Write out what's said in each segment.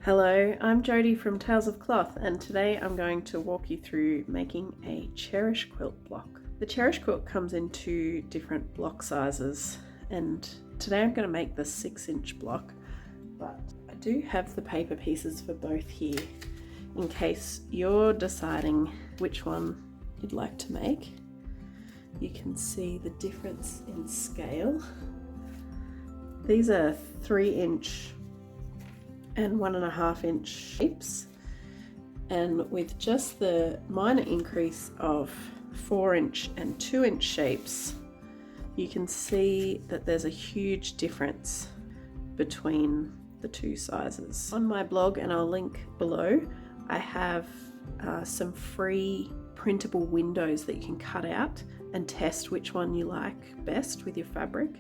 Hello, I'm Jodie from Tales of Cloth, and today I'm going to walk you through making a Cherish Quilt block. The Cherish Quilt comes in two different block sizes, and today I'm going to make the 6-inch block, but I do have the paper pieces for both here in case you're deciding which one you'd like to make. You can see the difference in scale. These are 3-inch and 1.5-inch shapes, and with just the minor increase of 4-inch and 2-inch shapes, you can see that there's a huge difference between the two sizes. On my blog, and I'll link below, I have some free printable windows that you can cut out and test which one you like best with your fabric.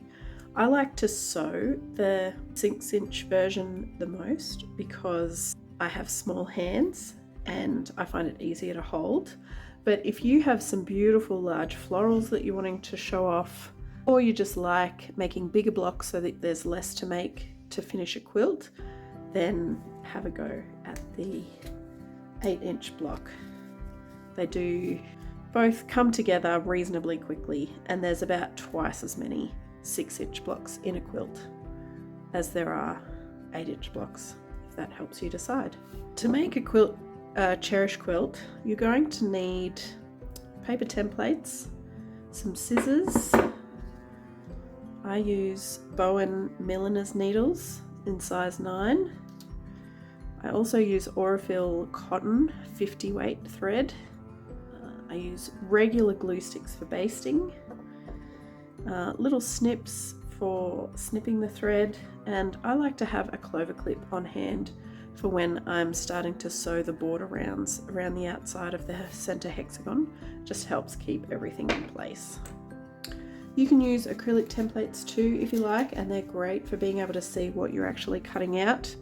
I like to sew the 6-inch version the most because I have small hands and I find it easier to hold. But if you have some beautiful large florals that you're wanting to show off, or you just like making bigger blocks so that there's less to make to finish a quilt, then have a go at the 8-inch block. They do both come together reasonably quickly, and there's about twice as many 6-inch blocks in a quilt as there are 8-inch blocks, if that helps you decide. To make a quilt, Cherish quilt, you're going to need paper templates, some scissors. I use Bowen milliner's needles in size 9. I also use Aurifil cotton 50 weight thread. I use regular glue sticks for basting. Little snips for snipping the thread, and I like to have a clover clip on hand for when I'm starting to sew the border rounds around the outside of the center hexagon. Just helps keep everything in place. You can use acrylic templates too if you like, and they're great for being able to see what you're actually cutting out.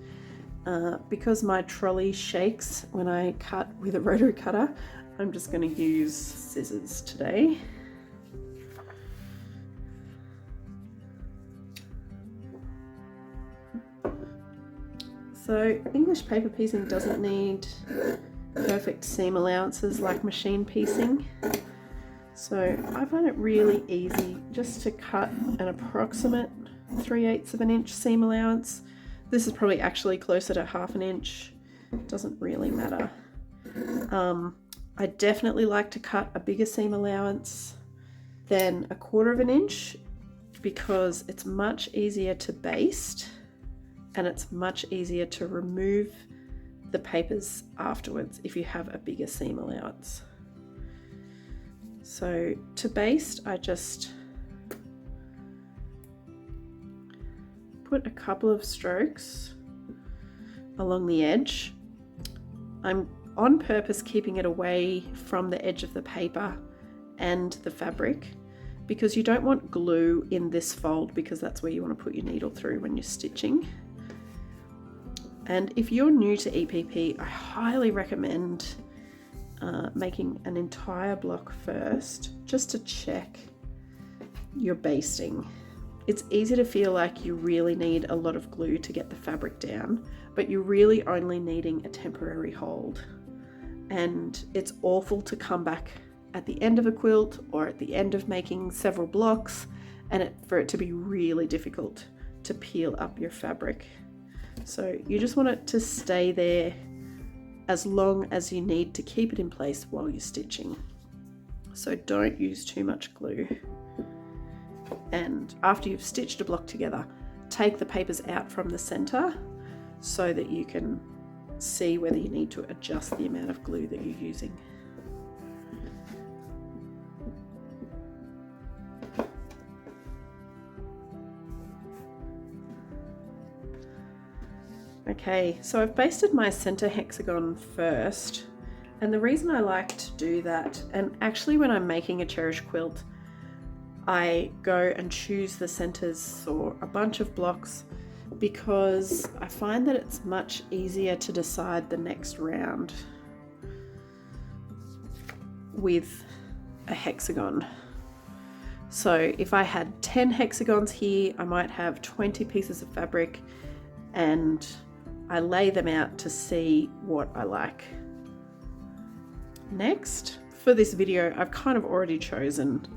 Because my trolley shakes when I cut with a rotary cutter, I'm just going to use scissors today. So English paper piecing doesn't need perfect seam allowances like machine piecing. So I find it really easy just to cut an approximate 3/8 of an inch seam allowance. This is probably actually closer to 1/2 inch. Doesn't really matter. I definitely like to cut a bigger seam allowance than 1/4 inch because it's much easier to baste and it's much easier to remove the papers afterwards if you have a bigger seam allowance. So to baste, I just put a couple of strokes along the edge. I'm on purpose keeping it away from the edge of the paper and the fabric because you don't want glue in this fold, because that's where you want to put your needle through when you're stitching. And if you're new to EPP, I highly recommend making an entire block first, just to check your basting. It's easy to feel like you really need a lot of glue to get the fabric down, but you're really only needing a temporary hold. And it's awful to come back at the end of a quilt or at the end of making several blocks and for it to be really difficult to peel up your fabric. So you just want it to stay there as long as you need to keep it in place while you're stitching. So don't use too much glue. And after you've stitched a block together, take the papers out from the center so that you can see whether you need to adjust the amount of glue that you're using. Okay, so I've basted my center hexagon first, and the reason I like to do that, and actually when I'm making a Cherish quilt, I go and choose the centers or a bunch of blocks because I find that it's much easier to decide the next round with a hexagon. So if I had 10 hexagons here, I might have 20 pieces of fabric and I lay them out to see what I like. Next, for this video, I've kind of already chosen,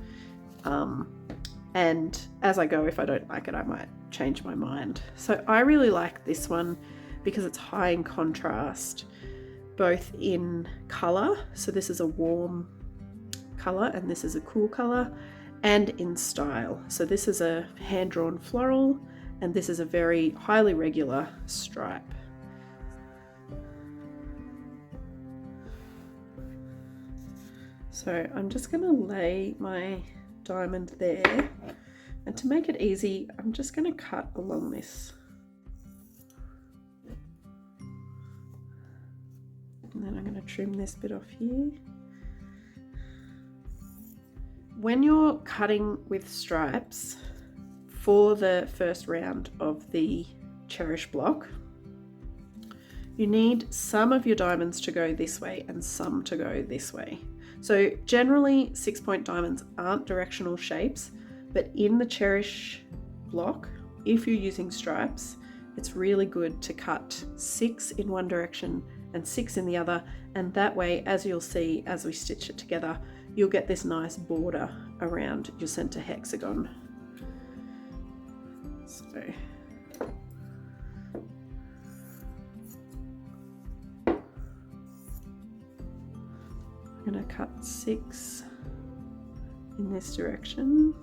and as I go, if I don't like it, I might change my mind. So I really like this one because it's high in contrast, both in color, so this is a warm color and this is a cool color, and in style. So this is a hand-drawn floral and this is a very highly regular stripe. So I'm just going to lay my diamond there, and to make it easy, I'm just going to cut along this. And then I'm going to trim this bit off here. When you're cutting with stripes for the first round of the Cherish block, you need some of your diamonds to go this way and some to go this way. So generally 6-point diamonds aren't directional shapes, but in the Cherish block, if you're using stripes, it's really good to cut 6 in one direction and 6 in the other, and that way, as you'll see as we stitch it together, you'll get this nice border around your center hexagon. So I'm going to cut 6 in this direction.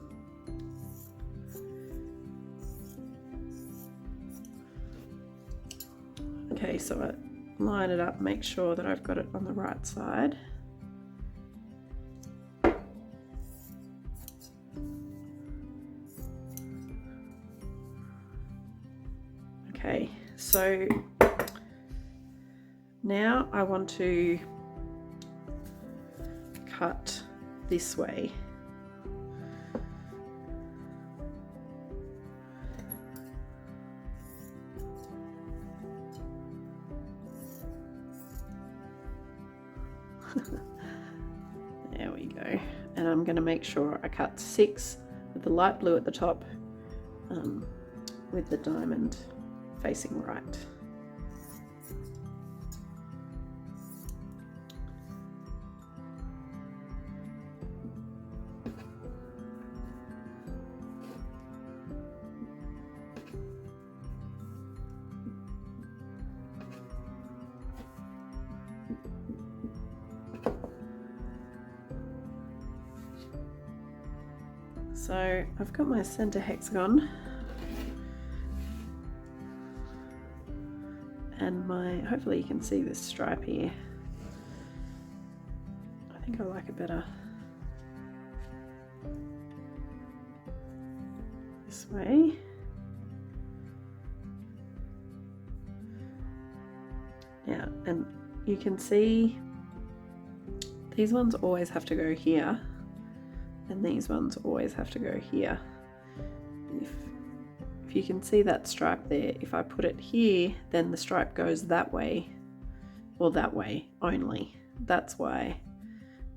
Okay, so I line it up, make sure that I've got it on the right side. Okay, so now I want to cut this way. There we go. And I'm going to make sure I cut 6 with the light blue at the top, with the diamond facing right. So I've got my center hexagon and hopefully you can see this stripe here. I think I like it better this way. Yeah, and you can see these ones always have to go here, and these ones always have to go here. If you can see that stripe there, if I put it here, then the stripe goes that way, or that way only. That's why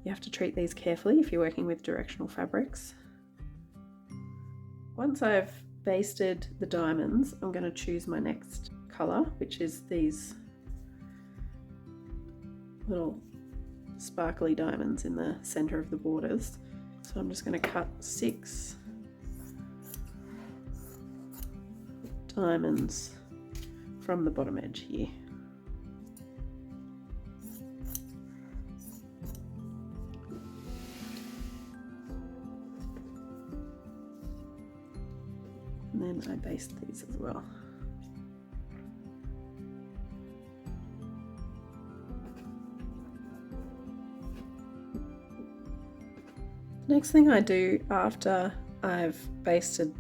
you have to treat these carefully if you're working with directional fabrics. Once I've basted the diamonds, I'm going to choose my next colour, which is these little sparkly diamonds in the centre of the borders. So I'm just going to cut 6 diamonds from the bottom edge here. And then I baste these as well. Next thing I do after I've basted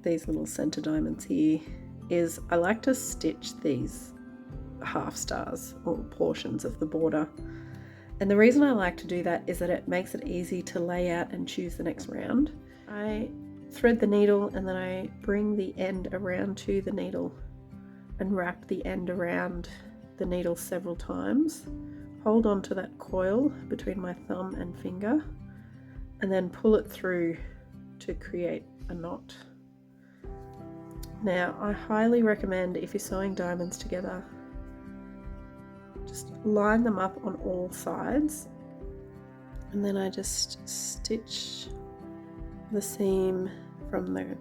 these little center diamonds here is I like to stitch these half stars or portions of the border. And the reason I like to do that is that it makes it easy to lay out and choose the next round. I thread the needle and then I bring the end around to the needle and wrap the end around the needle several times. Hold on to that coil between my thumb and finger and then pull it through to create a knot. Now, I highly recommend, if you're sewing diamonds together, just line them up on all sides, and then I just stitch the seam from the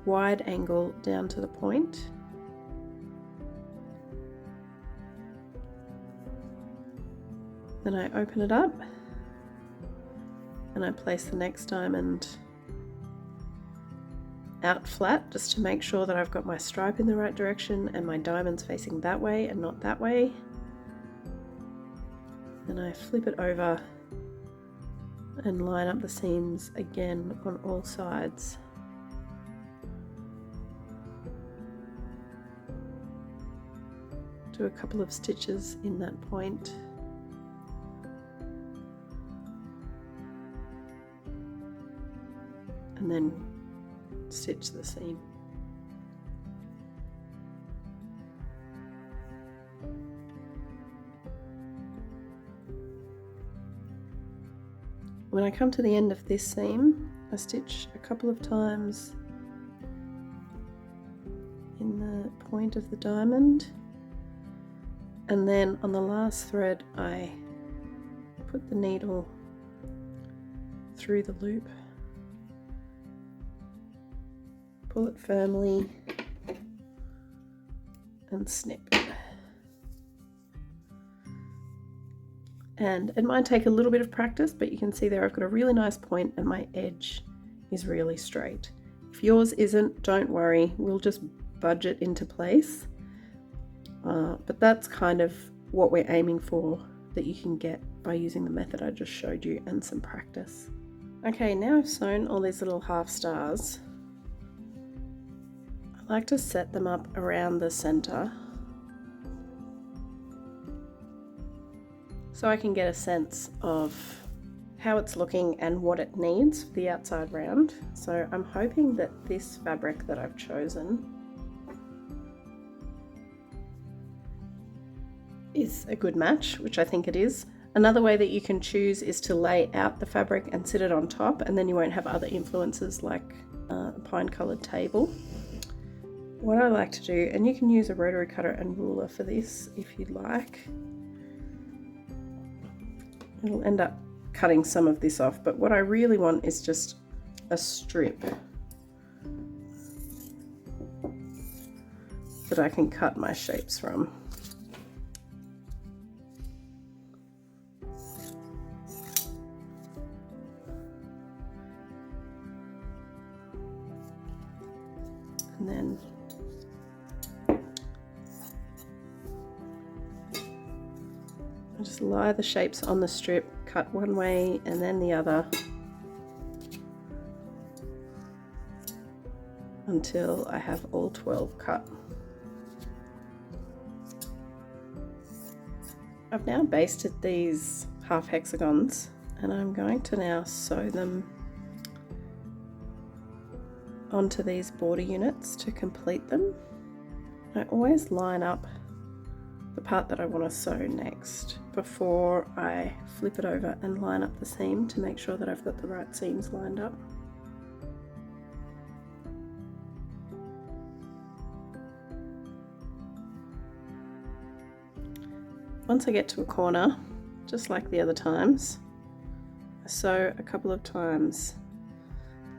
wide angle down to the point. Then I open it up and I place the next diamond out flat, just to make sure that I've got my stripe in the right direction and my diamond's facing that way and not that way. Then I flip it over and line up the seams again on all sides. Do a couple of stitches in that point. And then stitch the seam. When I come to the end of this seam, I stitch a couple of times in the point of the diamond, and then on the last thread I put the needle through the loop, pull it firmly and snip. And it might take a little bit of practice, but you can see there I've got a really nice point and my edge is really straight. If yours isn't, don't worry, we'll just budge it into place. But that's kind of what we're aiming for, that you can get by using the method I just showed you and some practice. Okay, now I've sewn all these little half stars. I like to set them up around the center so I can get a sense of how it's looking and what it needs for the outside round. So I'm hoping that this fabric that I've chosen is a good match, which I think it is. Another way that you can choose is to lay out the fabric and sit it on top, and then you won't have other influences like a pine coloured table. What I like to do, and you can use a rotary cutter and ruler for this if you'd like. It'll end up cutting some of this off, but what I really want is just a strip that I can cut my shapes from. And then I just lie the shapes on the strip, cut one way and then the other until I have all 12 cut. I've now basted these half hexagons and I'm going to now sew them onto these border units to complete them. I always line up the part that I want to sew next before I flip it over and line up the seam to make sure that I've got the right seams lined up. Once I get to a corner, just like the other times, I sew a couple of times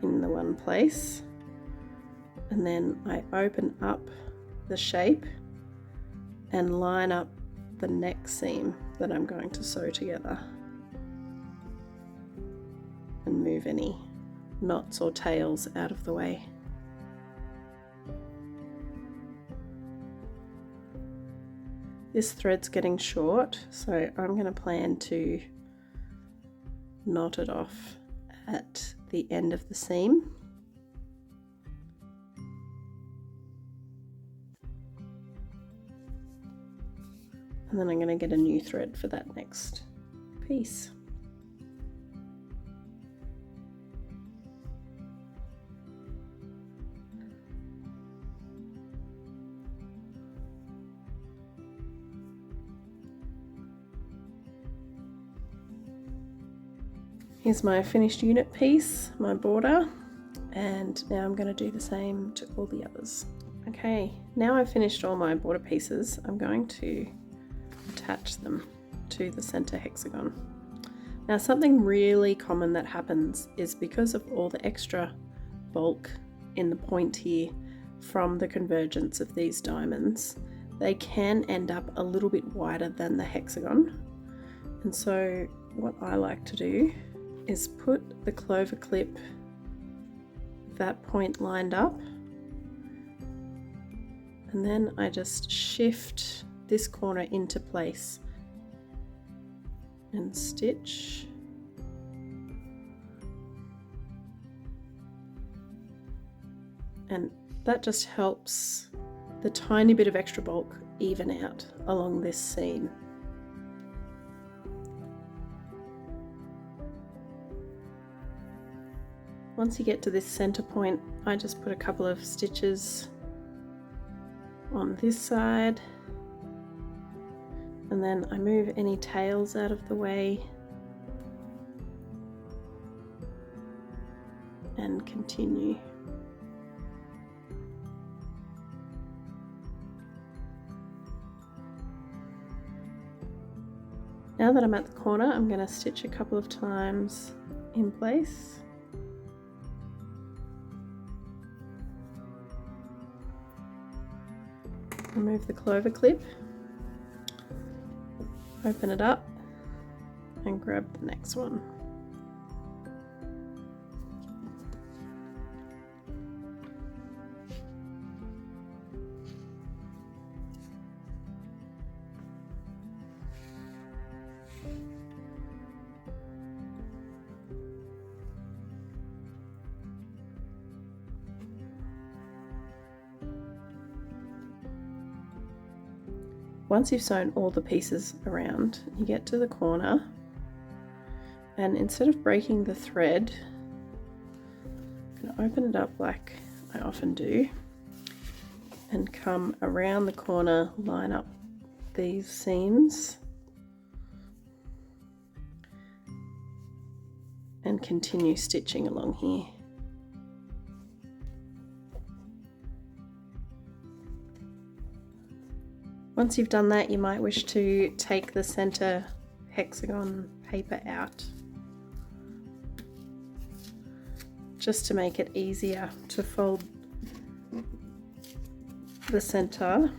in the one place, and then I open up the shape and line up the next seam that I'm going to sew together and move any knots or tails out of the way. This thread's getting short, so I'm going to plan to knot it off at the end of the seam. And then I'm going to get a new thread for that next piece. Here's my finished unit piece, my border, and now I'm going to do the same to all the others. Okay, now I've finished all my border pieces, I'm going to attach them to the center hexagon. Now, something really common that happens is because of all the extra bulk in the point here from the convergence of these diamonds, they can end up a little bit wider than the hexagon. And so what I like to do is put the clover clip, that point lined up, and then I just shift this corner into place and stitch. And that just helps the tiny bit of extra bulk even out along this seam. Once you get to this center point, I just put a couple of stitches on this side, and then I move any tails out of the way and continue. Now that I'm at the corner, I'm going to stitch a couple of times in place. Remove the clover clip, open it up and grab the next one. Once you've sewn all the pieces around, you get to the corner, and instead of breaking the thread, I'm going to open it up like I often do and come around the corner, line up these seams and continue stitching along here. Once you've done that, you might wish to take the center hexagon paper out, just to make it easier to fold the center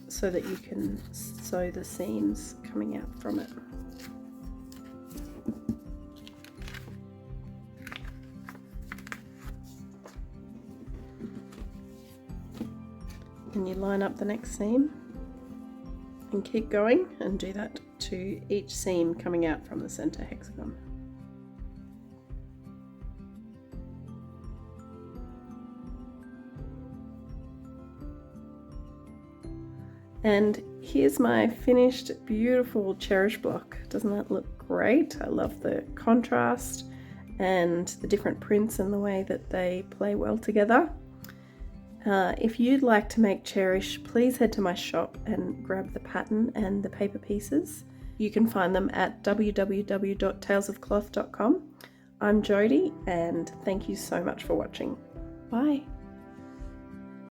so that you can sew the seams coming out from it. And you line up the next seam and keep going, and do that to each seam coming out from the center hexagon. And here's my finished beautiful Cherish block. Doesn't that look great? I love the contrast and the different prints and the way that they play well together. If you'd like to make Cherish, please head to my shop and grab the pattern and the paper pieces. You can find them at www.talesofcloth.com. I'm Jodie, and thank you so much for watching. Bye.